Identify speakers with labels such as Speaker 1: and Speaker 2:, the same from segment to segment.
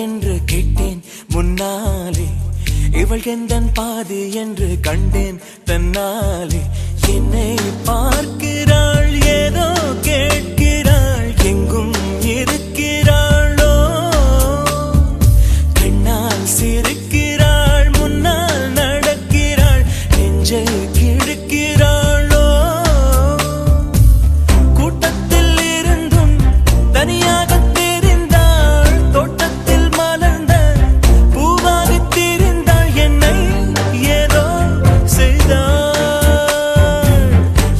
Speaker 1: என்று கேட்டேன் முன்னாலே, இவள் எந்தன் பாதி என்று கண்டேன் தன்னாலே. என்னை பார்க்கிறாள், ஏதோ கேட்கிறாள், எங்கும் இருக்கிறாளோ, கண்ணால் சிரிக்கிறாள், முன்னால் நடக்கிறாள், நெஞ்சை கிழக்கிறாளோ. கூட்டத்தில் இருந்தும் தனியாக தெரிந்தாள், தோட்டத்தில் மலர்ந்த பூவாக தெரிந்தாள், என்னை ஏதோ செய்தாள்.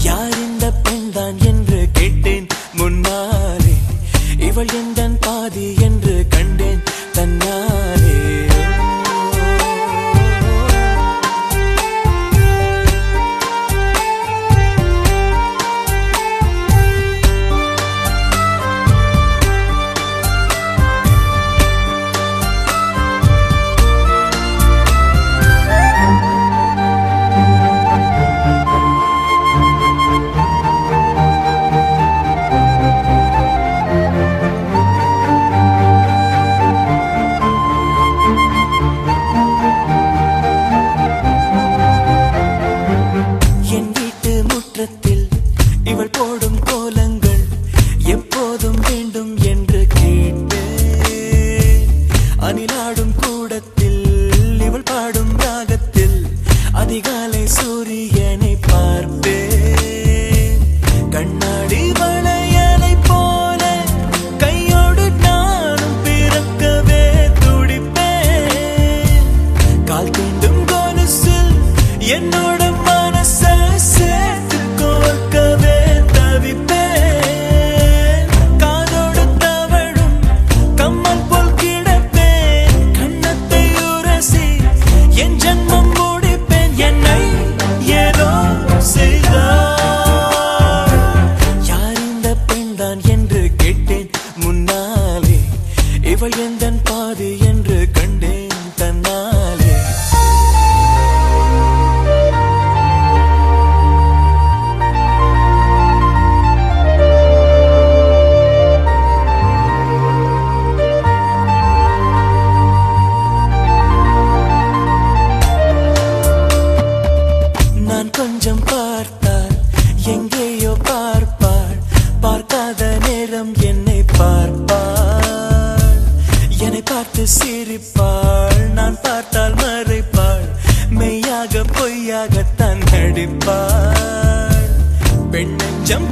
Speaker 1: யார் இந்த பெண்தான் என்று கேட்டேன் முன்னாலே, இவள் எந்தன் பாதி என்று கண்டேன் தன்னாலே. இவள் போடும் கோலங்கள் எப்போதும் வேண்டும் என்று கேட்பேன். அணிலாடும் கூடத்தில் இவள் பாடும் ராகத்தில் அதிகாலை சூரியனை பார்ப்பேன். கண்ணாடி வளையலை போல கையோடு நானும் பிறக்கவே துடிப்பேன். கால் தீண்டும் கொலுசில் என்னோட மனச சேர்த்து கோர்க்கவே தவிப்பேன். காதோடு தவழும் கம்மல் போல் கிடப்பேன். கண்ணத்தை உரசி என் ஜன்மம் முடிப்பேன். என்னை ஏதோ செய்தாள். யார் இந்த பெண்தான் என்று கேட்டேன் முன்னாலே, இவள் எந்தன் பாதி என்று கண்டேன் தன்னாலே. நான் கொஞ்சம் பார்த்தால் எங்கேயோ பார்ப்பாள், பார்க்காத நேரம் என்னை பார்ப்பாள். என்னை பார்த்து சிரிப்பாள், நான் பார்த்தால் மறைப்பாள், மெய்யாக பொய்யாகத்தான் நடிப்பாள். பெண் நெஞ்சம்